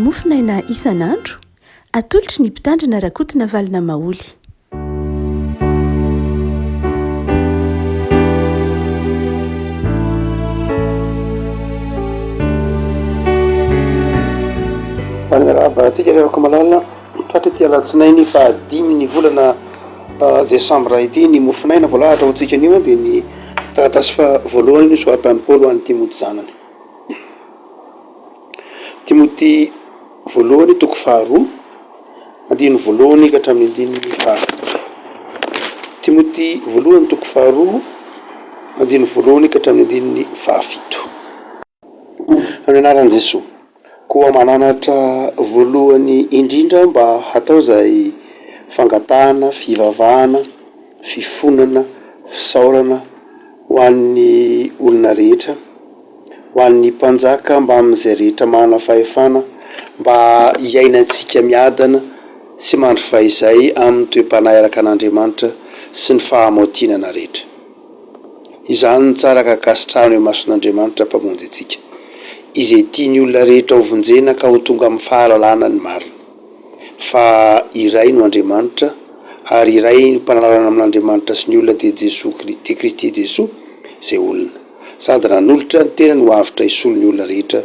mofinaina isan'andro atolotry ny mpitandrina rakotina valina maoly. Fanarabantsika revako malala tratra ty alatsinainy fa 5 ny volana desambra ity ny mofinaina voalahatra ho tsika anio dia ny taratasy fa voalohany soatan'ny Paoly ho an'ny Timoty zanany. Timoty voalohany toko faharoa andiny voalohany ka hatramin'ny andiny fahafito. Timoty voalohany toko faharoa andiny voalohany ka hatramin'ny andiny fahafito. Amin'ny anaran'i Jesosy. Koa mananatra voalohany indrindra mba hatao zay fangatahana, fivavahana, fifonana, fisaorana ho an'ny olona rehetra, ho an'ny mpanjaka mba amin'izay rehetra mana fahefana, mba hiainantsika miadana sy mandry fahizay amin'ny toe-panahy araka an'Andriamanitra sy ny fahamaontinana rehetra. Izany ny tsara kakasitrahana eo mason'Andriamanitra mpamonjy antsika. Izay tiany olona rehetra ho vonjena ka ho tonga amin'ny fahalalana ny marina. Fa iray no Andriamanitra ary iray no mpanarana amin'Andriamanitra sy ny olona dia Kristy Jesosy izay olona. Sady nanolotra ny tena no avitra hisolo ny olona rehetra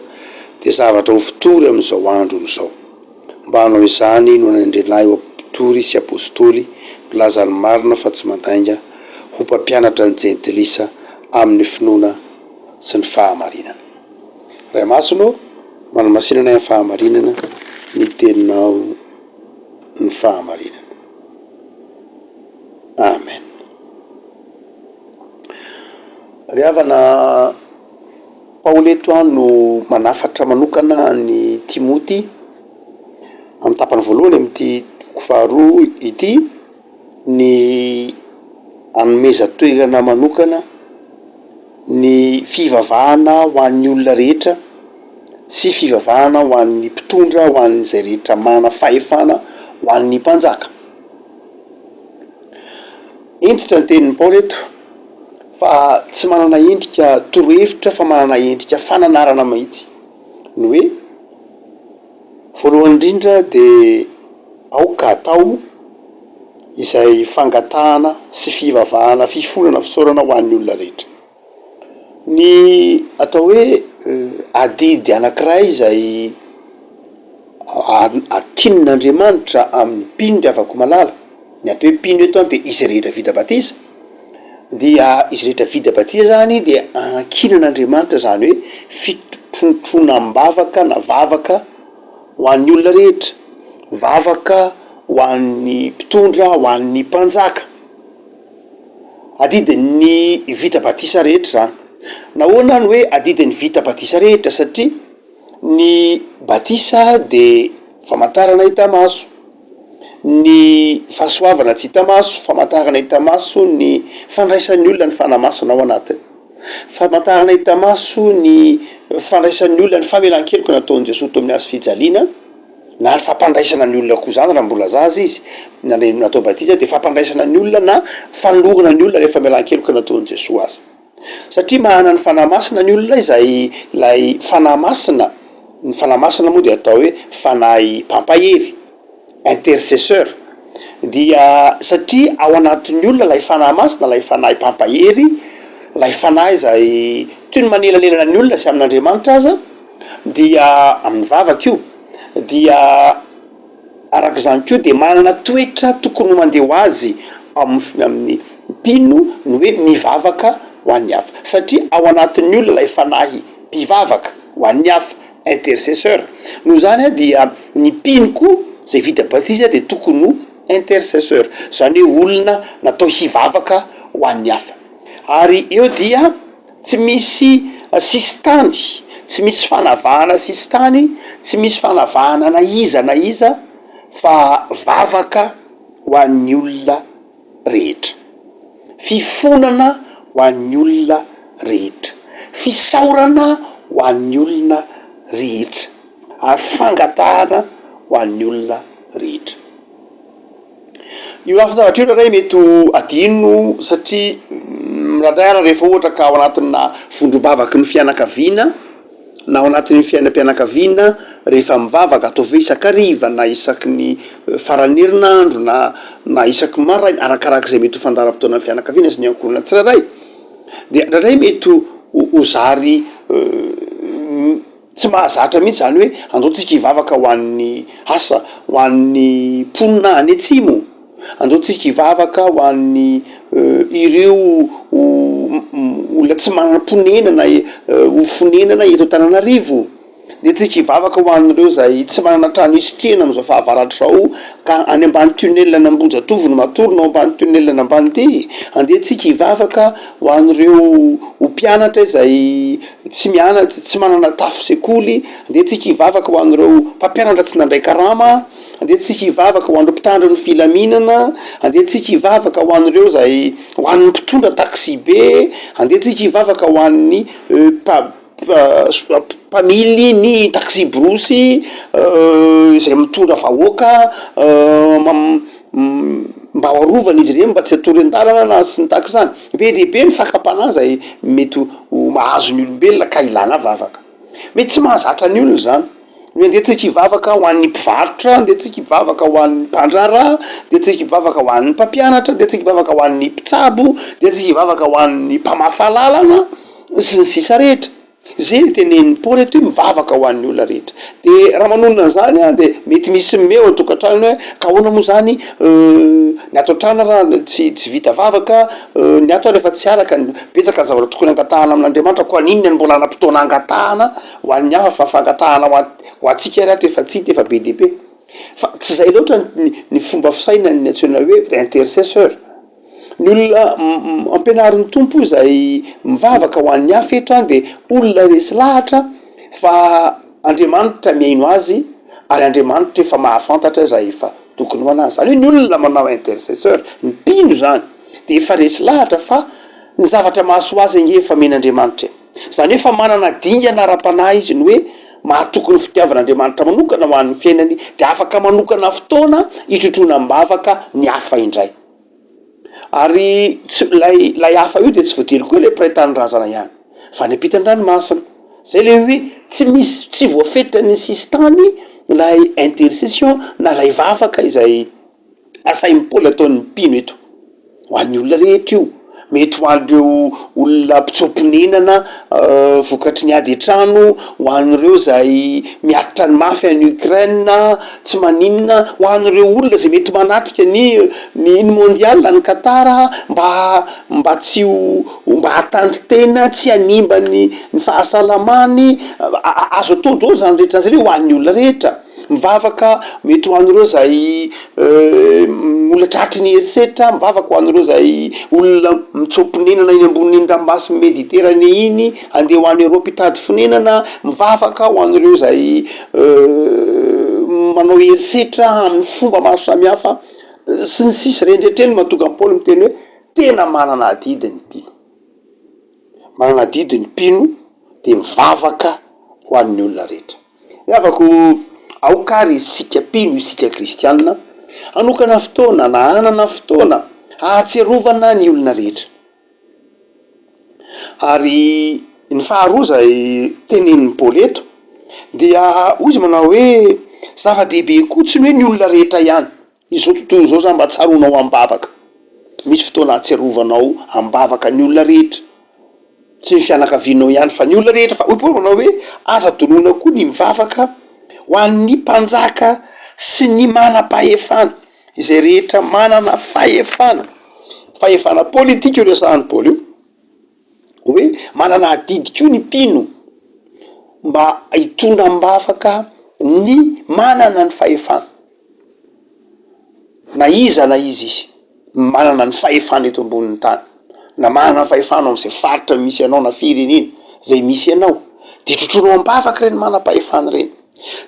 dia zavatra ho fitory amin'izao andro izao. Mba hanao izany no nanendrenahy ho apôstoly sy apôstoly milaza ny marina fa tsy mandainga ho mpampianatra ny jentilisa amin'ny finoana sy ny fahamarinana. Ray masino manamasinana ny fahamarinana ny teninao ny fahamarinana. Amen. Ry havana Paoly eto no manafatra manokana ny Timoty amin'ny tapany voalohany amin'ity faharoa ity ny anomeza toerana manokana ny fivavahana ho an'ny olona rehetra sy fivavahana ho an'ny mpitondra ho an'izay rehetra mana fahefana ho an'ny mpanjaka. Entitra ny tenin'ny Paoly eto fa tsy manana endrika torohevitra fa manana endrika fananarana mahitsy ny hoe voalohany indrindra dia aoka atao izay fangatahana sy fivavahana fifonana fisaorana ho an'ny olona rehetra. Ny atao hoe adidy anankiray izay akinon'Andriamanitra amin'ny mpino afaka malala. Ny atao hoe mpino eto dia izy rehetra vita batisa. Dia izy rehetra vita batisa zany dia anakinon'Andriamanitra zany hoe fitrontronam-bavaka na vavaka ho an'ny olona rehetra, vavaka ho an'ny mpitondra, ho an'ny mpanjaka. Adidin'ny vita batisa rehetra zany. Nahoana ny hoe adidin'ny vita batisa rehetra satria ny batisa dia famantarana hita maso, ny fahasoavana tsy hita maso, famantarana hita maso ny fandraisan'ny olona ny fanamasina ao anatiny, famantarana hita maso ny fandraisan'ny olona ny famelan-keloka nataon'i Jesosy teo amin'ny hazo fijaliana, na ny fampandraisana ny olona koa zany raha mbola zaza izy natao batisa dia fampandraisana ny olona na fanolorana ny olona rehefa melan-keloka nataon'i Jesosy azy. Satria mahana ny fanamasina ny olona izay lay fanamasina, ny fanamasina moa dia atao hoe fanahy pampahery, intercesseur. Dia satria ao anatin'ny olona lay fanamasina, lay fanahy pampahery, lay fanahy izay toy ny manelanelana ny olona sy amin'Andriamanitra aza, dia amin'ny vavaka io, dia arak'izany koa dia manana toetra tokony mandeha ho azy amin'ny mpino ny hoe mivavaka ho an'ny hafa. Satria ao anatin'ny olona lay fanahy mpivavaka ho an'ny hafa, intercesseur. Noho zany dia ny mpino koa izay vita batisa dia tokony ho intercesseur, zany hoe olona natao hivavaka ho an'ny hafa. Ary eo dia tsy misy sistany, tsy misy fanavahana sistany, tsy misy fanavahana na iza fa vavaka ho an'ny olona rehetra, fifonana ho an'ny olona rehetra, fisaorana ho an'ny olona rehetra, ary fangatahana ho an'ny olona rehetra. Io lafy zavatra io ray mety adino satria mirandrayana rehefa ohatra ka ao anatina vondrom-bavaky ny fianakaviana na ao anatin'ny fiainam-pianakaviana rehefa mivavaka ataovy hoe isan-kariva na isaky ny farany herinandro na isaky maraina arakarak'izay mety ho fandaram-potoana ny fianakaviana sy ny ankohona tsirairay de ndraindray mety ho zary tsy mahazatra mihitsy zany hoe andeaotsika hivavaka ho an'ny asa ho an'ny mponina any atsimo andeaotsika hivavaka ho an'ny ireo olona tsy manana mponena na ho fonenana eto Antananarivo de tsika hivavaka ho an'ireo zay tsy manana trano isitrihana am'izao fahavaratra zao ka any ambany tunnel n'Ambohijatovo no matorona ao ambany tunnel n'Ambanidia andeha tsika hivavaka ho an'ireo ho mpianatra zay tsy manana tafo sekoly andeha tsika hivavaka ho an'ireo mpampianatra tsy nandray karama andeha tsika hivavaka ho an'ireo mpitandro ny filaminana andeha tsika hivavaka ho an'ireo zay ho an'ny mpitondra taxi be andeha tsika hivavaka ho an'ny mpamily ny taxi brosy zay mitondra vahoaka mba ho arovana izy reny mba tsy atory an-dalana na sy ny taky zany be de be ny fakapana zay mety ho mahazo ny olombelona ka ilana vavaka mety tsy mahazatra ny olona zany hoe andeha tsika hivavaka ho an'ny mpivarotra andeha tsika hivavaka ho an'ny mpandrara andeha tsika hivavaka ho an'ny mpampianatra andeha tsika hivavaka ho an'ny mpitsabo andeha tsika hivavaka ho an'ny mpamafalalana sy ny sisa rehetra zay ny tenen'ny Paoly eto hoe mivavaka ho an'ny olona rehetra de raha manonona zany de mety misy meo atokantrano hoe ka ahoana moa zany ny ato an-trano raha tsy vita vavaka ny ato rehefa tsy araka betsaka ny zavatra tokony angatahana amin'Andriamanitra ko aninona ny mbola ana-potoana angatahana ho an'ny hafa fa fangatahana ho atsika ary ato efa tsy hita efa be de be fa tsy zay loatra ny fomba fisaina ny antsoina hoe intercesseur ny olona ampianarin'ny tompo zay mivavaka ho an'ny hafa eto any de olona resy lahatra fa Andriamanitra miaino azy ary Andriamanitra efa mahafantatra zay efa tokony ho anazy zany hoe ny olona manao intercesseur ny mpino zany de efa resy lahatra fa ny zavatra mahasoa azy ange efa men'Andriamanitra zany hoe fa manana dingana ara-panahy izy ny hoe mahatokony fitiavan'Andriamanitra manokana ho an'ny fiainany de afaka manokana fotoana hitrotrona mivavaka ny hafa indray ary lay hafa io de tsy voatery koa le mpiray-tany-drazana ihany fa ny ampitan-dranomasina zay le hoe tsy voafetra ny sisy tany lay intercession na lay vavaka izay asain'ny Paoly ataon'ny mpino eto ho an'ny olona rehetra io mety ho an'ireo olona mpitsomponenana vokatry ny ady an-trano ho an'ireo zay miatitra ny mafy any Ukraine tsy maninona ho an'ireo olona zay mety manatrika ny mondial ny Qatar mba tsy mba hatandry tena tsy hanimba ny fahasalamany azo atao daholo zany rehetra zay ho an'ny olona rehetra mivavaka mety ho an'ireo zay olona tratry ny herisetra mivavaka ho an'ireo zay olona mitsomponenana iny ambonin'ny ranomasy Mediterane iny andeha ho an'ny Europe hitady fonenana mivavaka ho an'ireo zay manao herisetra amin'ny fomba maro samihafa sy ny sisy rendretreny mahatonga ny Paoly miteny hoe tena manana adidy ny mpino manana adidy ny mpino de mivavaka ho an'ny olona rehetra miavako aokary isika mpino isika kristianina anokana fotoana na anana fotoana ahatserovana ny olona rehetra ary ny faharoa zay tenenin'ny Paoly eto dia ozy manao hoe zava-dehibe kotsiny hoe ny olona rehetra ihany izao tontolo zao zany mba tsaronao ambavaka misy fotoana ahatserovanao ambavaka ny olona rehetra tsy ny fianakavianao ihany fa ny olona rehetra fa Paoly manao hoe aza donona koa ny mivavaka ho an'ny mpanjaka sy ny manam-pahefana izay rehetra manana fahefana politika io resahan'ny Paoly io hoe manana adidy koa ny mpino mba hitondra mbavaka ny manana ny fahefana na iza manana ny fahefana eto ambonin'ny tany na manana ny fahefana am'izay faritra misy anao na firenena zay misy anao de trotronao ambavaka reny manam-pahefana reny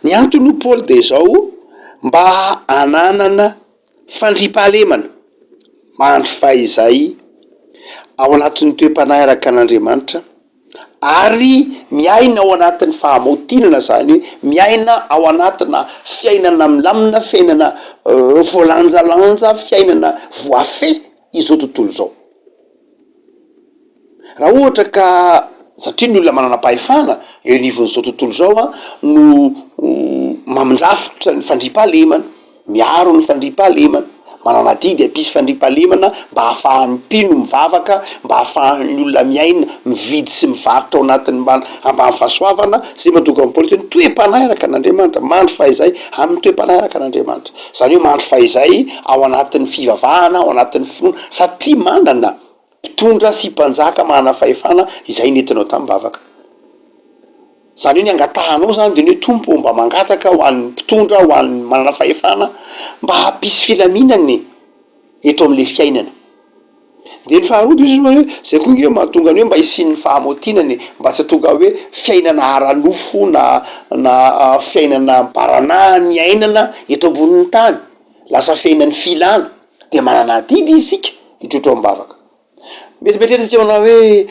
ny antony Paoly de zao mba ananana fandripahalemana mandry fahizay ao anatin'ny toe-panahy araka an'Andriamanitra ary miaina ao anatin'ny fahamaotinana zany hoe miaina ao anatina fiainana milamina fiainana voalanjalanja fiainana voafe izao tontolo zao raha ohatra ka satria ny olona manana pahefana eo anivon'izao tontolo zao a no mamindrafitra ny fandriampahalemana, miaro ny fandriampahalemana, manana didy ampisy fandriampahalemana mba hahafahan'ny mpino mivavaka, mba hahafahan'ny olona miaina mividy sy mivarotra ao anatin'ny ambany fahasoavana, zay mahatonga am'politeny toe-panahy araka an'Andriamanitra, mandry fahizay amin'ny toe-panahy araka an'Andriamanitra. Zany hoe mandry fahizay ao anatin'ny fivavahana, ao anatin'ny finoana, satria manana mpitondra sy mpanjaka manana fahefana izay nentinao tamin'ny-bavaka. Zany hoe ny angatahanao zany de ny hoe tompo mba mangataka ho an'ny mpitondra, ho an'ny manana fahefana mba hampisy filaminany eto am'le fiainana. De ny faharoa de hoe zay koa nge mahatonga ny hoe mba hisian'ny fahamotinany, mba tsy hatonga hoe fiainana ara-nofo na fiainana barana ny ainana eto ambonin'ny tany, lasa fiainan'ny filana, de manana didy isika hitrotro am-bavaka. Metimetreritsika manao hoe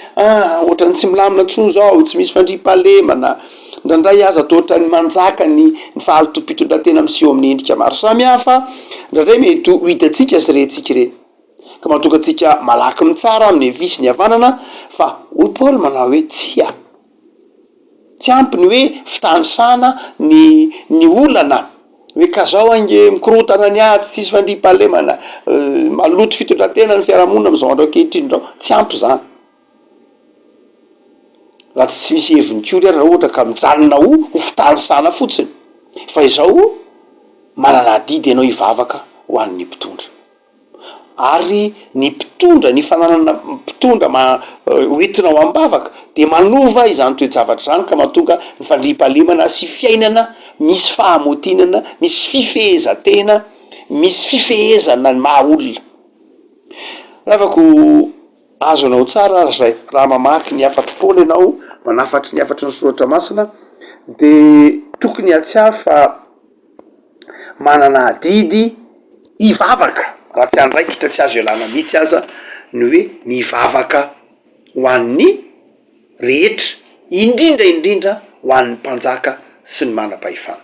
ohatrany tsy milamina tsony zao, tsy misy fandriampahalemana, ndraindray aza atao ohatrany manjaka ny fahalotom-pitondratena miseho amin'ny endrika maro samihafa, ndraindray mety ho hitatsika sy rentsika ireny, ka mahatonga atsika malaky mitsara amin'ny visy ny havanana. Fa hoy Paoly manao hoe tsy ampy ny hoe fitandrisana ny olana hoe ka zao ange mikorotana ny ady, tsisy fandriampahalemana, maloto fitondratena ny fiarahamonina am'izao andro ankehitriny zao, tsy ampy zany. Raha tsy misy heviny kory ary raha ohatra ka mijanona ho fitandrisana fotsiny, fa izao manana didy ianao hivavaka ho an'ny mpitondra. Ary ny mpitondra, ny fananana mpitondra hoentinao am-bavaka de manova izany toe-javatra zany, ka mahatonga ny fandriampahalemana sy fiainana misy fahamotinana, misy fifehezan-tena, misy fifehezana ny maha olona. Afaka azo anao tsara zay raha mamaky ny afatry Paoly ianao, manafatry ny afatry ny soratra masina, de tokony hatsiaro fa manana didy hivavaka. Raha tsy andraikitra tsy azo ialana mihitsy aza ny hoe mivavaka ho an'ny rehetra, indrindra ho an'ny mpanjaka sy ny manam-pahefana.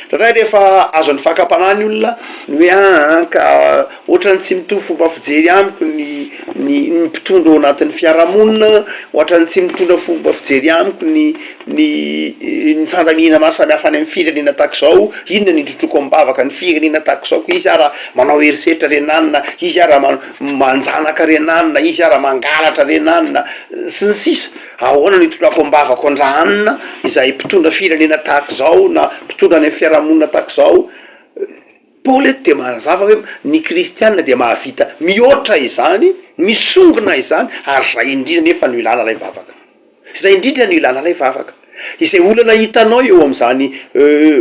Ndraindray rehefa azo ny fakam-panahy ny olona ny hoe ka ohatrany tsy mitovy fomba fijery amiko ny mpitondra ao anatin'ny fiarahamonina, ohatrany tsy mitondra fomba fijery amiko ny fandamina maro samihafa any amin'ny firenena tahak'izao, inona ny indrotroko am-bavaka ny firenena tahak'izao, ko izy ara manao herisetra renanina, izy ara manjanaka renanina, izy ara mangalatra renanina sy ny sisa. Ahoana ny hitondrako am-bavako andranina izay mpitondra firenena tahak'izao na mpitondra any amin'ny fiarahamonina tahak'izao. Paoly eto de mazava hoe ny kristianina de mahavita mihoatra izany, misongona izany, ary zay indrindra nefa no ilana lay vavaka. Zay indrindra no ilana lay vavaka. Izay olana hitanao eo am'izany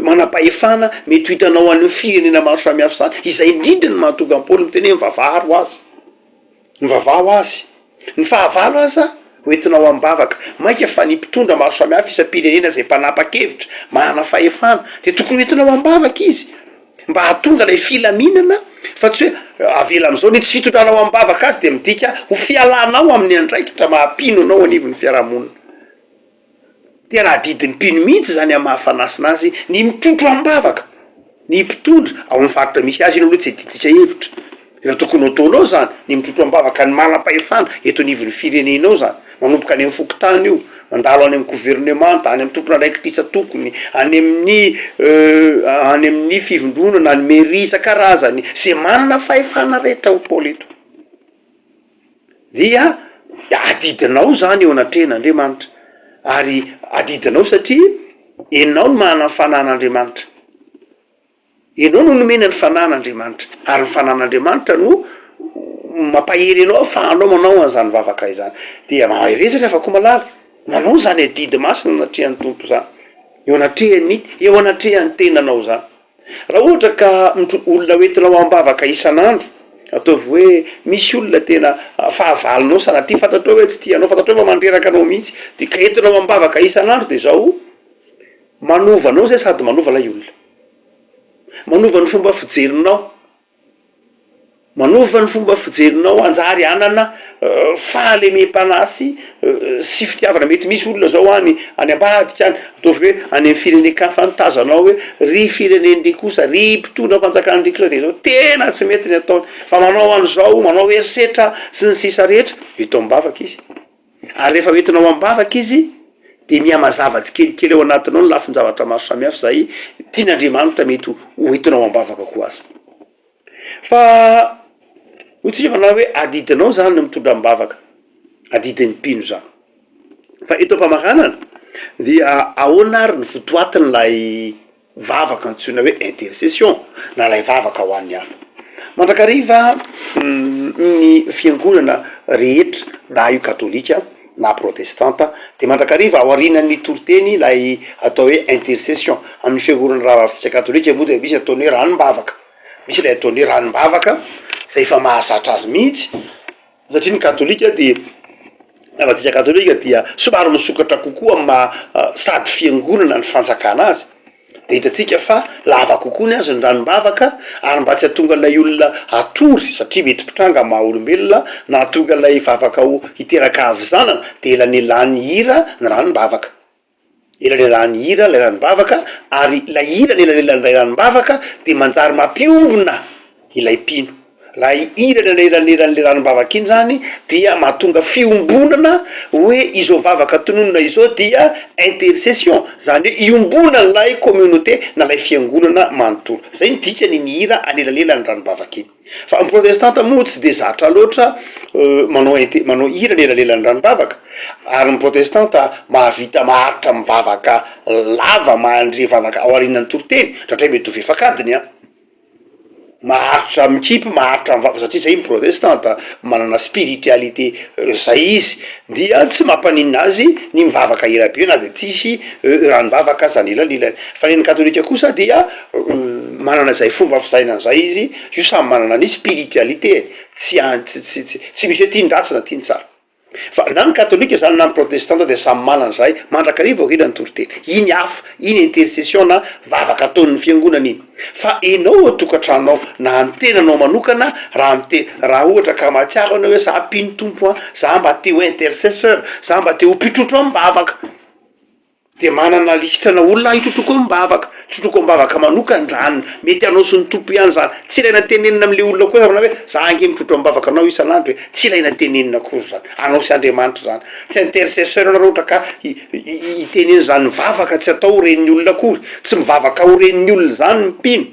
manam-pahefana mety hitanao any firenena maro samihafa zany, izay indrindra no mahatonga ny Paoly miteny hoe mivavaha azy. Mivavaha azy. Ny fahavalo aza hoentinao am-bavaka, mainka fa ny mpitondra maro samihafa isam-pirenena zay mpanapa-kevitra, manana fahefana, de tokony hoentinao am-bavaka izy, mba hahatonga lay filaminana, fa tsy hoe avela am'izao ny tsy fitondranao am-bavaka azy de midika ho fialanao amin'ny andraikitra mahampino anao anivon'ny fiarahamonina. Tena adidin'ny mpino mihitsy zany amin'ny mahafanasina azy ny mitotro am-bavaka, ny mpitondra ao amin'ny faritra misy azy iny aloha tsy adiditra hevitra. Efa tokony ataonao zany ny mitotro am-bavaka ny manam-pahefana eto anivon'ny firenenao zany, manomboka any amin'ny fokotany io, mandalo any amin'ny gouvernemanta, any amin'ny tompona andraikitra tokony, any amin'ny fivondronana, ny mairie isan-karazany, zay manana fahefana rehetra ho Paoly eto. Dia adidinao zany eo anatrehan'Andriamanitra, ary adidinao satria enao no manana ny fanan'Andriamanitra. Enao no nomena ny fanan'Andriamanitra, ary ny fanan'Andriamanitra no mampahery anao ahafahanao manao an'izany vavaka izany. Dia maherezatra afaka malala, manao zany adidy masina anatrehan'ny tompo zany, eo anatrehan'ny tenanao zany. Raha ohatra ka olona hoentinao am-bavaka isan'andro, ataovy hoe misy olona tena fahavalonao sanatria fantatrao hoe tsy tianao, fantatrao fa mandreraka anao mihitsy, de ka entinao am-bavaka isan'andro de zao manovanao zay sady manova lay olona. Manova ny fomba fijerinao, manova ny fomba fijerinao, anjary anana fahalemem-panasy sy fitiavana. Mety misy olona zao any ambadika any, ataovy hoe any amin'ny firenenekafa tazanao hoe ry firenendry kosa, ry mpitondra mpanjakandry kosa, de zao tena tsy mety ny ataony, fa manao an'izao, manao herisetra sy ny sisa rehetra, eto am-bavaka izy. ary rehefa hoentinao ambavaka izy de mihamazavatsy kelikely eo anatinao ny lafin-javatra maro samihafa zay tian'Andriamanitra mety hoentinao ambavaka koa azy fa hotsika manao hoe adidinao zany no mitondra mibavaka adidin'ny mpino zany fa eto am-pamaranana dia ahoana ary ny votoatin'lay vavaka antsoina hoe intercession na lay vavaka ho an'ny hafa mandrakariva ny fiangonana rehetra na io katolika na protestanta de mandrakariva ao arinan'ny toriteny lay atao hoe intercession amin'ny fiangonana rahavavitsika katolika moa de misy ataony hoe ranom-bavaka misy lay ataony hoe ranom-bavaka zay efa mahazatra azy mihitsy satria ny katolika de rahavavitsika katolika dia somary misokatra kokoa ama sady fiangonana ny fanjakana azy de hitatsika fa lava kokoa ny azy ny ranom-bavaka ary mba tsy hatonga lay olona atory satria mety mpitranga maha olombelona na hatonga lay vavaka ho hiteraka avy zanana de elanelany hira ny ranom-bavaka elanelany hira lay ranom-bavaka ary lay hira ny elanelan'ilay ranom-bavaka de manjary mampiombona ilay mpino lay hira ny elanelan'le ranom-bavaka iny zany dia mahatonga fiombonana hoe izao vavaka tononona izao dia intercession zany hoe iombona lay communauté na lay fiangonana manontolo zay ny dikany ny hira anelanelan'ny ranom-bavaka iny fa ny protestanta moa tsy de zatra loatra manao hira ny elanelan'ny ranom-bavaka ary ny protestanta mahavita maharitra mivavaka lava mahandre vavaka ao arinan'ny toriteny ndratray mety ho fefakadiny a maharitra mikipy maharitra mivavaka satria zay ny protestanta manana spiritualité zay izy dia tsy mampaninina azy ny mivavaka elabe na de tsisy ranom-bavaka zany elanelany fa ny katolika kosa dia manana zay fomba fizainan'zay izy io samy manana ny spiritualité tsy misy hoe tiandratsina tiany tsara fa na ny katolika zany na ny protestanta de samy manana zay mandrakariva orinany toriteny iny hafa iny intercession na vavaka ataon'ny fiangonana iny fa enao atokantranao na amtenanao manokana raha ohatra ka mahatsiaro anao hoe za mpino tompo a za mba te ho intercesseur za mba te ho mpitrotro am'mbavaka de manana listana olona hitrotroko am'mbavaka trotroko ambavaka manokany zany mety anao sy ny tompo ihany zany tsy ilaina tenenina am'le olona koa zana hoe za ange mitrotro ambavaka anao isan'andro hoe tsy ilaina tenenina kory zany anao sy Andriamanitra zany tsy intercesseur anao ohatra ka iteneny zany mivavaka tsy atao ho ren'ny olona kory tsy mivavaka ho ren'ny olona zany mpino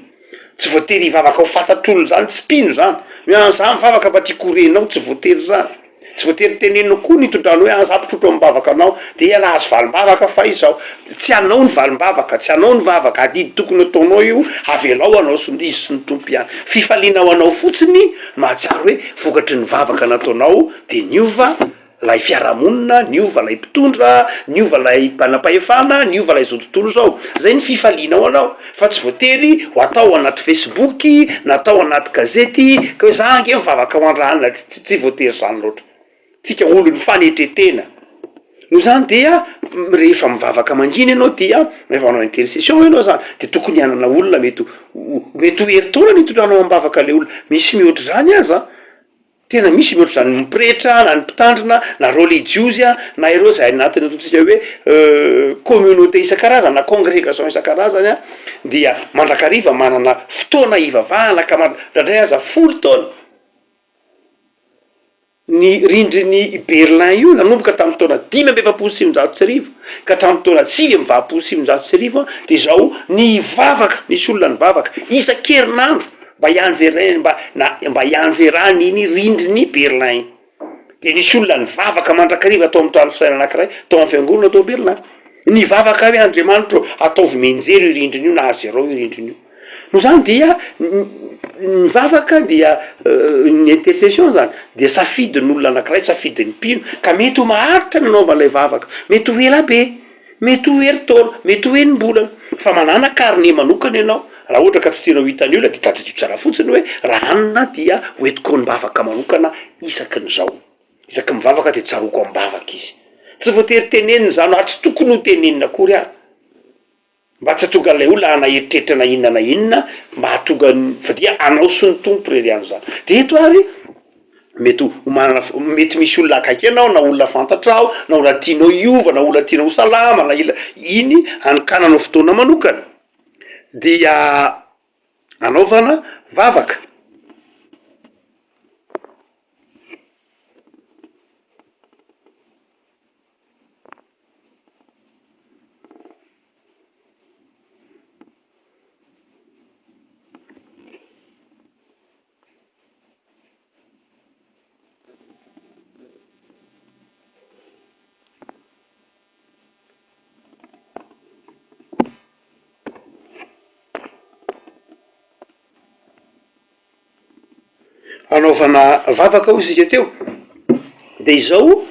tsy voatery hivavaka ho fantatr'olo zany tsy mpino zany za mivavaka mba tiako renao tsy voatery zany tsy voatery tenenina koa nitondrano hoe za mpitrotro am'mbavaka anao de iala azo valim-bavaka fa izao tsy anao ny valim-bavaka tsy anao ny vavaka adidy tokony ataonao io avelao anao sy izy sy ny tompo ihany fifalinao anao fotsiny mahatsiaro hoe vokatry ny vavaka nataonao de niova lay fiarahamonina niova lay mpitondra niova lay mpanam-pahefana niova lay zao tontolo zao zay ny fifalinao anao fa tsy voatery ho atao anaty Facebook na atao anaty gazety ka hoe za ange mivavaka ho andranina tsy voatery zany loatra tsika olo ny fanetretena no zany dia rehefa mivavaka manginy ianao dia rehefa manao intercession ianao zany de tokony hanana olona mety ho heritona nitondranao ambavaka le olona misy mihoatra zany aza tena misy mihoatra zany mipretra na ny mpitandrina na religiosy na ireo zay anatiny ataontsika hoe communauté isan-karazany na congrégation isan-karazany a dia mandrakariva manana fotoana ivavahana ka mandradray aza 10 taona ny rindriny Berlin io nanomboka tamin'ny taona 5 ka tamin'ny taona 5 de zao ny vavaka nisy olona ny vavaka isan-kerinandro mba hianjerany iny rindriny Berlin de nisy olona ny vavaka mandrakariva atao amin'ny toany fisaina anankiray tao amin'ny fiangonana atao Berlin ny vavaka hoe Andriamanitra ataovy menjery io rindriny io na azerao io rindriny io no zany dia ny vavaka dia ny intercession zany dia safidin'olona anankiray safidin'ny mpino ka mety ho maharitra nanaovan'lay vavaka mety ho ela be mety ho heritaona mety ho enim-bolana fa manana karne manokana ianao raha ohatra ka tsy tianao hitany olona de tadidro tsara fotsiny hoe raha anina dia hoetiko ny vavaka manokana isaky ny zao isaky mivavaka de tsaroko am-bavaka izy tsy voatery tenenina zany ary tsy tokony ho tenenina akory ary mba tsy hatonga lay olona anaeritreritra na inona na inona mba hatonga fa dia anao sy ny tompo rery any zany de eto ary mety ho manana mety misy olona akaiky ianao na olona fantatrao na olona tianao iova na olona tianao salama na iny anokananao fotoana manokana dia anaovana vavaka anaovana vavaka ho isika teo de izao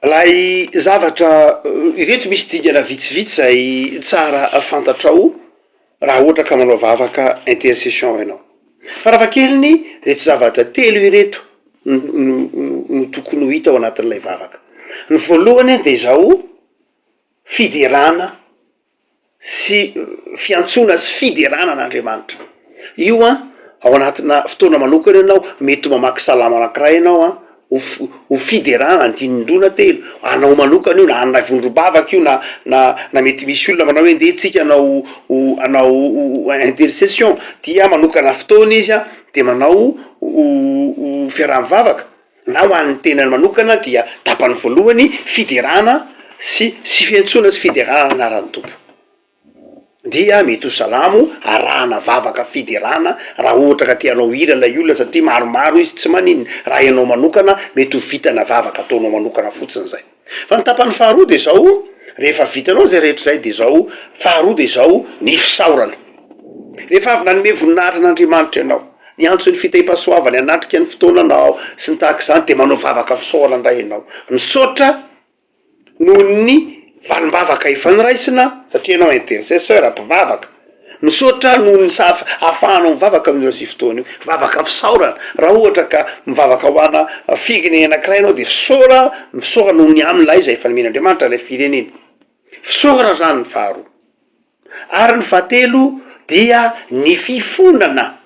lay zavatra ireto misy dingana vitsivitsy zay tsara fantatrao raha ohatra ka manao vavaka intercession ianao fa raha keliny reto zavatra telo ireto no tokony ho hita ao anatin'ilay vavaka. Ny voalohany de izao fiderana sy fiantsona sy fiderana an'Andriamanitra. Io ao anatina fotoana manokana ianao mety mamaky salama anankiray ianao ho fiderana andinindrona telo anao manokana io na anay vondro-bavaka io na mety misy olona manao hoe ndeha tsika anao intercession dia manokana fotoana izy de manao fiaraha-mivavaka na ho an'ny tenany manokana dia tapany voalohany fiderana sy fiantsona sy fiderana anaran'ny tompo dia mety ho salamo arahana vavaka fiderana raha ohatra ka tianao hira lay olona satria maromaro izy tsy maninona raha ianao manokana mety ho vitana vavaka ataonao manokana fotsiny zay. Fa ny tapany faharoa de zao rehefa vitanao zay rehetra zay de zao faharoa de zao ny fisaorana rehefa avy nanome voninahitra an'Andriamanitra ianao ny antso ny fitahipasoavany anatrika ny fotoananao sy ny tahaka izany de manao vavaka fisaorana indray ianao misaotra noho ny valim-bavaka ifaniraisina satria ianao intercesseur mpivavaka misaotra noho ny ahafahanao mivavaka amin'io sy fotoana io vavaka fisaorana raha ohatra ka mivavaka ho ana figiny anankiray ianao de fisaora noho ny amin'ilay izay efa nomen'Andriamanitra lay firenena fisaora zany ny faharoa. Ary ny fahatelo dia ny fifonana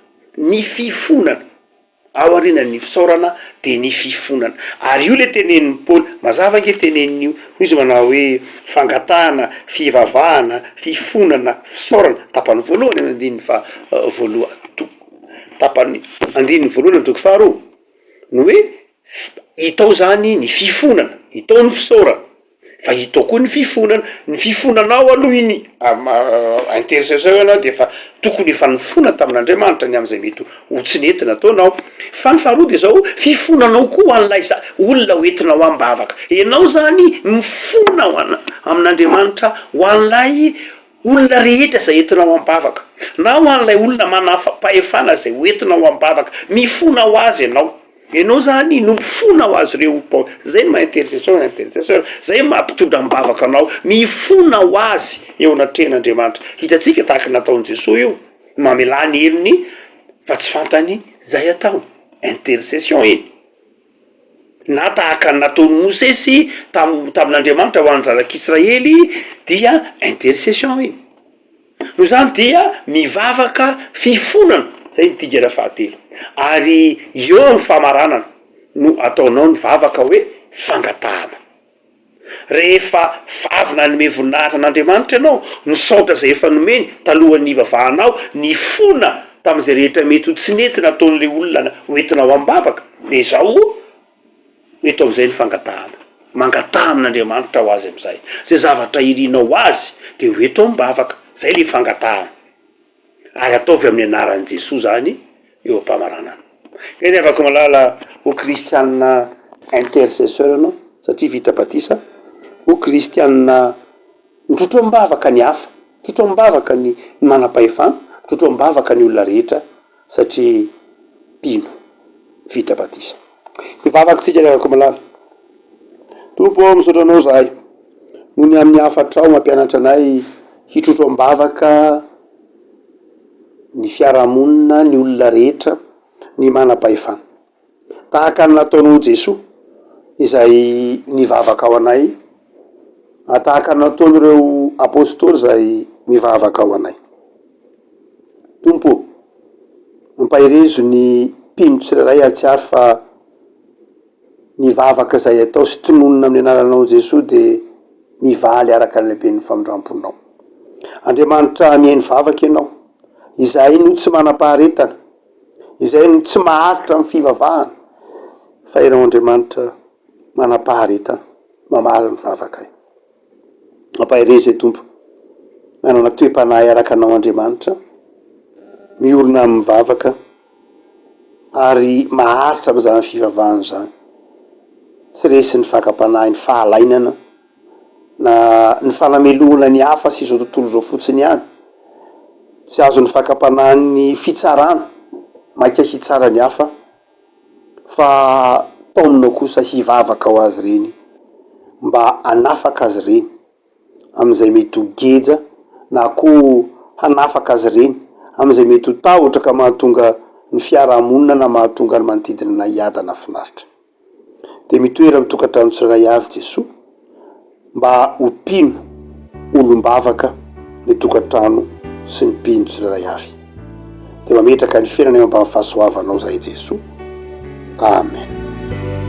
ao aorianan'ny fisaorana de ny fifonana ary io le tenenin'ny Paoly mazava nge tenenin'io hoy izy manao hoe fangatahana fivavahana fifonana fisaorana tapany voalohany amin'ny andininy tapany andininy voalohany amin'ny toko faharoa no hoe hitao zany ny fifonana hitao ny fisaorana fa hitao koa ny fifonanao aloha iny intercesseur ianao de fa tokony efa nifona tamin'Andriamanitra ny am'izay mety ho tsy nentina ataonao fa ny faharoa de zao fifonanao koa an'ilay olona hoentinao am-bavaka ianao zany mifona amin'Andriamanitra ho an'ilay olona rehetra zay entinao am-bavaka na ho an'ilay olona manapahefana zay hoentinao am-bavaka mifona ho azy ianao zany no mifona ho azy reo Paoly zay ny intercesseur zay mampitondra am-bavaka anao mifona ho azy eo anatrehan'Andriamanitra. Hitantsika tahaka nataon'i Jesosy io mamelany heliny fa tsy fantany zay atao intercession iny na tahaka nataon'i Mosesy tamin'Andriamanitra ho an'ny zanak'Israely dia intercession iny no zany dia mivavaka fifonana zay ny tigana fahatelo ary eo ny famaranana no ataonao ny vavaka hoe fangatahana rehefa avy nanome voninahitra an'Andriamanitra ianao misaotra zay efa nomeny talohan'ny ivavahanao ny fona tam'izay rehetra mety ho tsy nentina ataon'le olona hoentinao am-bavaka de zao eto am'izay ny fangatahana mangataha amin'Andriamanitra ho azy am'izay zay zavatra irinao azy de hoeto am-bavaka zay le fangatahana ary ataovy amin'ny anaran'i Jesosy zany eo am-pamaranana. Eny afaka malala ho kristianina intercesseur ianao satria vita batisa ho kristianina mitrotro am-bavaka ny hafa mitrotro am-bavaka ny manam-pahefana mitrotro am-bavaka ny olona rehetra satria mpino vita batisa. Mivavaka tsika ny afaka malala tompo misaotra anao zahay noho ny amin'ny hafatrao mampianatra anay hitrotro am-bavaka ny fiarahamonina ny olona rehetra ny manam-pahefana tahaka ny nataonao Jesosy izay nivavaka ao anay tahaka ny nataon'ireo apôstôly zay mivavaka ao anay. Tompo mampahirezo ny mpino tsirairay atsiary fa nivavaka zay atao sy tononona amin'ny anaranao Jesosy de mivaly araka ny lehiben'ny famindramponao. Andriamanitra mihaino vavaka ianao izay no tsy manam-paharetana izay no tsy maharitra amin'ny fivavahana fa ianao Andriamanitra manam-paharetana mamary ny vavaka io. Mampahirezo e tompo manana toe-panahy araka anao Andriamanitra miorina amin'ny vavaka ary maharitra amin'izany fivavahana zany tsy resy ny fakam-panahy ny fahalainana na ny fanamelohana ny hafa sy izao tontolo zao fotsiny ihany tsy azo ny fakam-panahy ny fitsarana maika hitsara ny hafa fa taoninao kosa hivavaka ho azy reny mba hanafaka azy reny am'izay mety ho geja na koa hanafaka azy reny am'izay mety ho tahotra ka mahatonga ny fiarahamonina na mahatonga ny manodidina na hiadana finaritra. De mitoera mitokantrano tsirairay avy Jesoa mba ho mpino olombavaka ny tokantrano sy ny mpino tsirairay avy. De mametraka ny fiainana eo ambany fahasoavanao zay Jesoa. Amen.